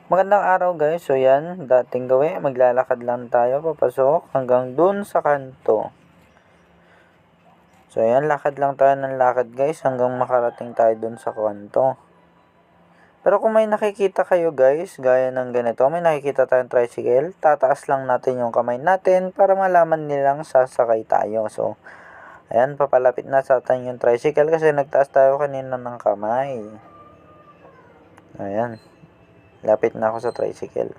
Magandang araw guys. So yan, dating gawin, maglalakad lang tayo papasok hanggang dun sa kanto. So yan, lakad lang tayo ng lakad guys hanggang makarating tayo dun sa kanto. Pero kung may nakikita kayo guys, gaya ng ganito, may nakikita tayong tricycle, tataas lang natin yung kamay natin para malaman nilang sasakay tayo. So, ayan, papalapit na sa atin yung tricycle kasi nagtaas tayo kanina ng kamay. Ayan. Lapit na ako sa tricycle.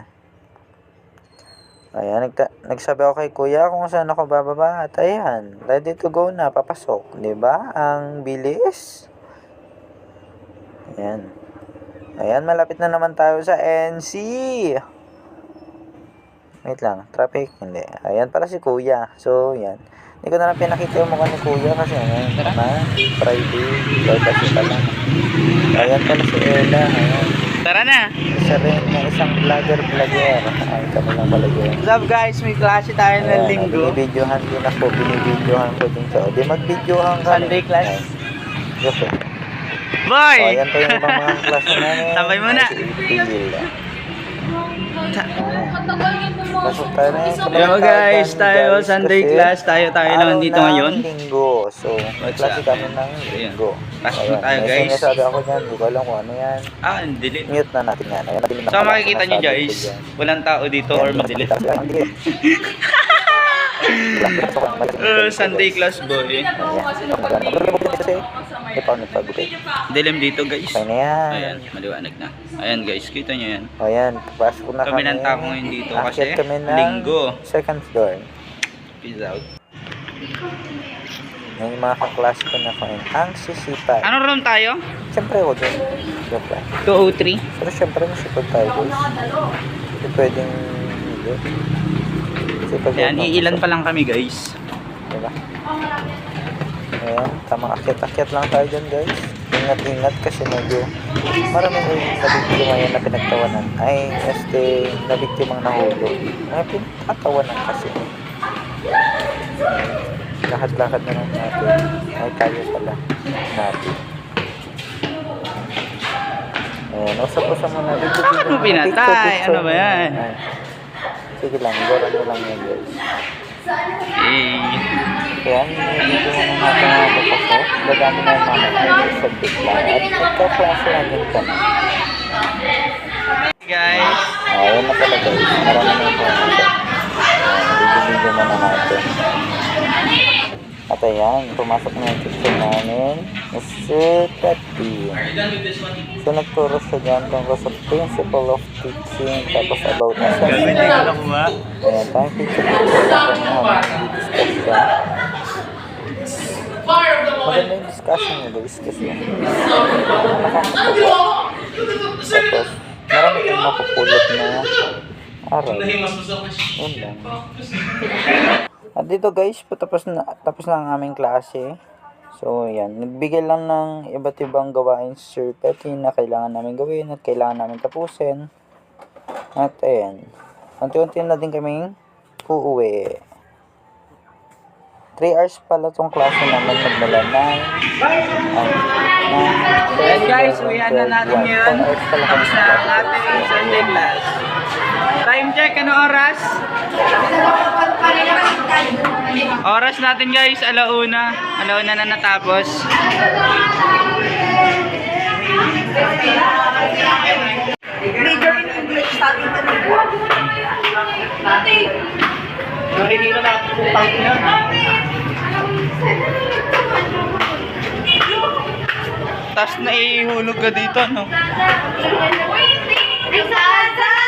Ayan, nagsabi ako kay kuya kung saan ako bababa. At ayan, ready to go na, papasok. Diba? Ang bilis. Ayan. Ayan, malapit na naman tayo sa NC. Wait lang, traffic. Hindi. Ayan pala si kuya. So, yan. Hindi ko na lang pinakita yung mukha ni kuya kasi ayan, naman, Friday. Lord kasi pala. Ayan pala si Ella. Ayan. Tara na! Isa rin na isang vlogger. Ay, kami lang pala yun. What's up guys? May klase tayo ng linggo. Binibidyohan din ako. Binibidyohan ko din siya. O, di magbidyohan ka. Sunday class. Yes, Boy! O, yan pa yung ibang mga klase namin. Tambay muna. Pasok tayo na yun. Hello guys, tayo Sunday class. Tayo naman dito ngayon. Linggo. So, may klase kami ng linggo. Pasok na tayo guys. Sinasabi ako dyan. Hindi ko alam kung ano yan. Delete. Mute na natin yan. Ayan, nabilin na So pala. makikita nyo guys, walang tao dito or madilim. Sunday class boy. Dilim dito guys. Okay na yan. Ayan, maliwanag na. Ayan guys, kita nyo yan. Ayan, pasok na Kami kami. ng tao ngayon dito kasi Aakyat kami ng linggo. second floor. Peace out. Yung mga kaklase ko na kain. Ang sisipan. Ano room tayo? Siyempre, wag yun. Joke lang. 203. Pero siyempre, masipag tayo guys. Hindi pwedeng hindi. Sipag Ayan, lang. iilan pa lang kami guys. Diba? Ayan, tamang akyat-akyat lang tayo dyan guys. Ingat-ingat kasi medyo maraming nabiktima ngayon na pinagtawanan. Ay, nabiktimang nahulog. Ay, pinagtawanan kasi. Lakad-lakad na lang natin. Ay, kaya pala natin. Ayan, usap-usap muna. Ano pinatay? Ano ba yan? Ay, sige lang, goran mo lang yan guys. Kaya, hindi mo mga pinapapasok. Dadami na yung mga sa bigla. At nagkaklase na din kami. Guys. Ayan na pala guys. Marami na yung mga video mo na natin. At ayan, pumasok na yung teacher namin. Mr. Tati. So, nagturo siya dyan tungkol sa principle of teaching. Tapos about assessment. Ayan, tayong teacher ko na discuss siya. Maganda yung discussion niya guys kasi nakakatawa. Tapos, marami kang mapupulot na aral. Yun lang. At dito guys, tapos na ang aming klase. So, yan. Nagbigay lang ng iba't ibang gawain si Sir Petty na kailangan namin gawin at kailangan namin tapusin. At ayan. Unti-unti na din kaming uuwi. 3 hours pala tong klase naman magmula ng And guys, uwihan na natin yun. Tapos na ang ating Sunday class. Time check, ano oras? Oras natin guys, alauna. Alauna na natapos. Major in English, sabi ko na po. Hindi na nakapupang ina. Tapos naihulog ka dito, no? Ay, Zaza!